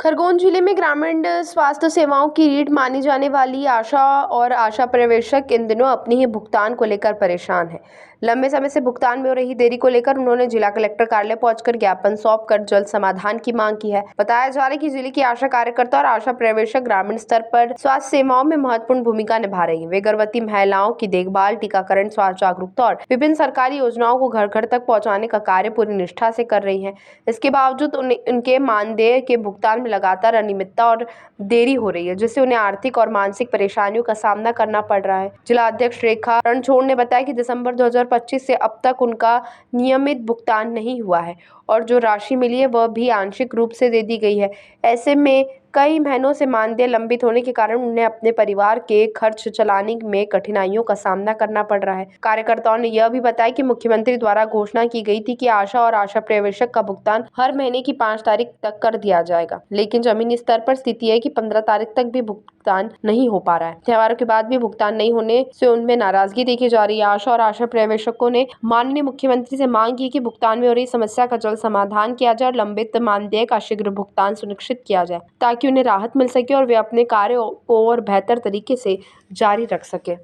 खरगोन जिले में ग्रामीण स्वास्थ्य सेवाओं की रीढ़ मानी जाने वाली आशा और आशा पर्यवेक्षक इन दिनों अपनी ही भुगतान को लेकर परेशान हैं। लंबे समय से भुगतान में हो रही देरी को लेकर उन्होंने जिला कलेक्टर कार्यालय पहुंचकर ज्ञापन सौंपकर जल्द समाधान की मांग की है। बताया जा रहा है कि जिले की आशा कार्यकर्ता और आशा पर्यवेक्षक ग्रामीण स्तर पर स्वास्थ्य सेवाओं में महत्वपूर्ण भूमिका निभा रही है। वे गर्भवती महिलाओं की देखभाल, टीकाकरण, स्वास्थ्य जागरूकता और विभिन्न सरकारी योजनाओं को घर घर तक पहुँचाने का कार्य पूरी निष्ठा से कर रही है। इसके बावजूद उनके मानदेय के भुगतान में लगातार अनियमितता और देरी हो रही है, जिससे उन्हें आर्थिक और मानसिक परेशानियों का सामना करना पड़ रहा है। जिला अध्यक्ष रेखा रणछोड़ ने बताया कि दिसंबर 2025 से अब तक उनका नियमित भुगतान नहीं हुआ है और जो राशि मिली है वह भी आंशिक रूप से दे दी गई है। ऐसे में कई महीनों से मानदेय लंबित होने के कारण उन्हें अपने परिवार के खर्च चलाने में कठिनाइयों का सामना करना पड़ रहा है। कार्यकर्ताओं ने यह भी बताया कि मुख्यमंत्री द्वारा घोषणा की गई थी कि आशा और आशा पर्यवेक्षक का भुगतान हर महीने की 5 तारीख तक कर दिया जाएगा, लेकिन जमीनी स्तर पर स्थिति है कि 15 तारीख तक भी भुगतान नहीं हो पा रहा है। त्योहारों के बाद भी भुगतान नहीं होने से उनमें नाराजगी देखी जा रही है। आशा और आशा पर्यवेक्षकों ने माननीय मुख्यमंत्री से मांग की कि भुगतान में हो रही समस्या का जल्द समाधान किया जाए और लंबित मानदेय का शीघ्र भुगतान सुनिश्चित किया जाए, ताकि उन्हें राहत मिल सके और वे अपने कार्य को और बेहतर तरीके से जारी रख सके।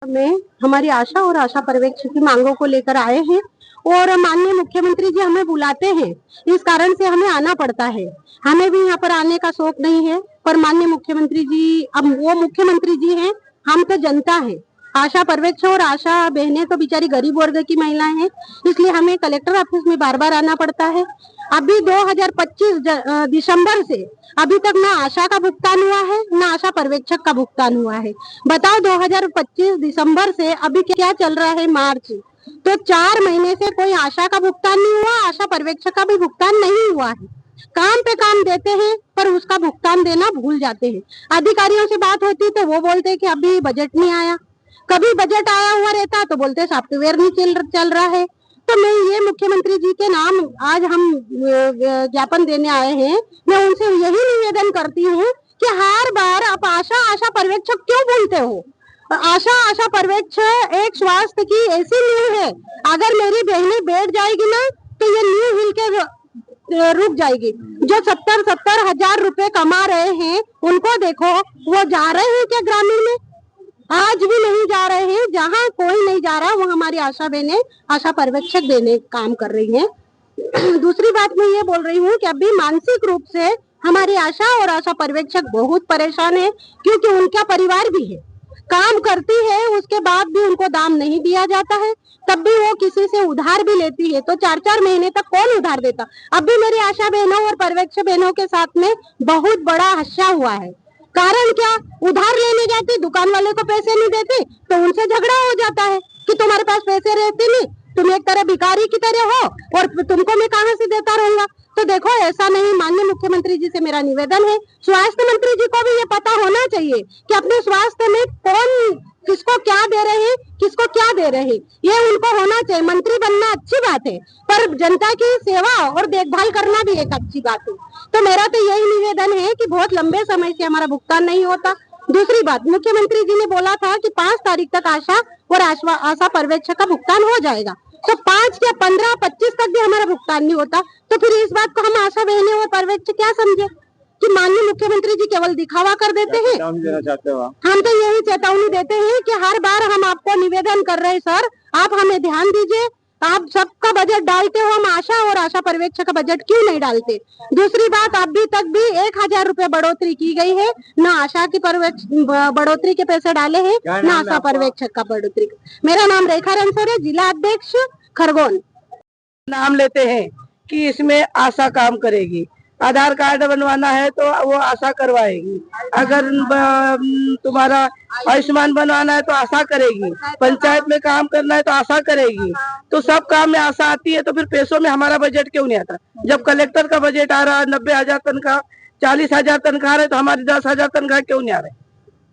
में हमारी आशा और आशा पर्यवेक्षक की मांगों को लेकर आए हैं और माननीय मुख्यमंत्री जी हमें बुलाते हैं, इस कारण से हमें आना पड़ता है। हमें भी यहाँ पर आने का शौक नहीं है, पर माननीय मुख्यमंत्री जी, अब वो मुख्यमंत्री जी हैं, हम तो जनता है। आशा पर्यवेक्षक और आशा बहनें तो बेचारी गरीब वर्ग की महिलाएं हैं, इसलिए हमें कलेक्टर ऑफिस में बार बार आना पड़ता है। अभी 2025 दिसंबर से अभी तक ना आशा का भुगतान हुआ है, ना आशा पर्यवेक्षक का भुगतान हुआ है। बताओ 2025 दिसंबर से अभी क्या चल रहा है, मार्च, तो 4 महीने से कोई आशा का भुगतान नहीं हुआ, आशा पर्यवेक्षक का भी भुगतान नहीं हुआ है। काम पे काम देते हैं पर उसका भुगतान देना भूल जाते हैं। अधिकारियों से बात होती तो वो बोलते हैं कि अभी बजट नहीं आया, कभी बजट आया हुआ रहता तो बोलते सॉफ्टवेयर नहीं चल रहा है। तो मैं ये मुख्यमंत्री जी के नाम आज हम ज्ञापन देने आए हैं। मैं उनसे यही निवेदन करती हूँ कि हर बार आप आशा पर्यवेक्षक क्यों बोलते हो? आशा पर्यवेक्षक एक स्वास्थ्य की ऐसी नींव है, अगर मेरी बहनें बैठ जाएगी ना तो ये नींव हिल के रुक जाएगी। जो 70 हजार रुपए कमा रहे हैं उनको देखो, वो जा रहे हैं क्या ग्रामीण में? आज भी नहीं जा रहे हैं। जहाँ कोई नहीं जा रहा वो हमारी आशा बहनें, आशा पर्यवेक्षक बहनें काम कर रही हैं। दूसरी बात मैं ये बोल रही हूँ कि अभी मानसिक रूप से हमारी आशा और आशा पर्यवेक्षक बहुत परेशान है, क्योंकि उनका परिवार भी है, काम करती है, उसके बाद भी उनको दाम नहीं दिया जाता है, तब भी वो किसी से उधार भी लेती है, तो 4-4 महीने तक कौन उधार देता? अभी मेरी आशा बहनों और पर्यवेक्षक बहनों के साथ में बहुत बड़ा हादसा हुआ है। कारण क्या? उधार लेने जाते, दुकान वाले को पैसे नहीं देते तो उनसे झगड़ा हो जाता है कि तुम्हारे पास पैसे रहते नहीं, तुम एक तरह भिखारी की तरह हो और तुमको मैं कहां से देता रहूंगा। तो देखो, ऐसा नहीं। माननीय मुख्यमंत्री जी से मेरा निवेदन है, स्वास्थ्य मंत्री जी को भी ये पता होना चाहिए कि अपने स्वास्थ्य में कौन किसको क्या दे रहे हैं, किसको क्या दे रहे हैं, ये उनको होना चाहिए। मंत्री बनना अच्छी बात है, पर जनता की सेवा और देखभाल करना भी एक अच्छी बात है। तो मेरा तो यही निवेदन है कि बहुत लंबे समय से हमारा भुगतान नहीं होता। दूसरी बात, मुख्यमंत्री जी ने बोला था कि 5 तारीख तक आशा और आशा पर्यवेक्षक का भुगतान हो जाएगा, तो 5 या 15, 25 तक भी हमारा भुगतान नहीं होता, तो फिर इस बात को हम आशा बहनें और पर्यवेक्षक क्या समझे कि माननीय मुख्यमंत्री जी केवल दिखावा कर देते हैं। हम तो यही चेतावनी देते हैं कि हर बार हम आपको निवेदन कर रहे हैं, सर आप हमें ध्यान दीजिए। आप सबका बजट डालते हो, हम आशा और आशा पर्यवेक्षक का बजट क्यों नहीं डालते? दूसरी बात, अभी तक भी 1000 रुपए बढ़ोतरी की गई है, ना आशा की बढ़ोतरी के पैसे डाले हैं, ना आशा पर्यवेक्षक का बढ़ोतरी। मेरा नाम रेखा रणछोड़ है, जिला अध्यक्ष खरगोन। नाम लेते हैं कि इसमें आशा काम करेगी, आधार कार्ड बनवाना है तो वो आशा करवाएगी, अगर तुम्हारा आयुष्मान बनवाना है तो आशा करेगी, पंचायत में काम करना है तो आशा करेगी। तो सब काम में आशा आती है, तो फिर पैसों में हमारा बजट क्यों नहीं आता? जब कलेक्टर का बजट आ रहा है 90,000 तनख्वाह, 40,000 तनख्वाह है, तो हमारी 10,000 तनख्वाह क्यों नहीं आ रही?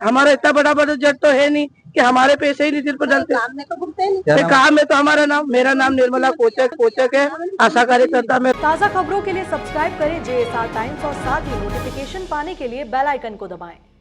हमारा इतना बड़ा बजट तो है नहीं कि हमारे पैसे ही नहीं सिर पर डलते। काम में तो मेरा नाम निर्मला कोचक है, आशा कार्यकर्ता में। ताज़ा खबरों के लिए सब्सक्राइब करें JSR टाइम्स और साथ ही नोटिफिकेशन पाने के लिए बेल आइकन को दबाएं।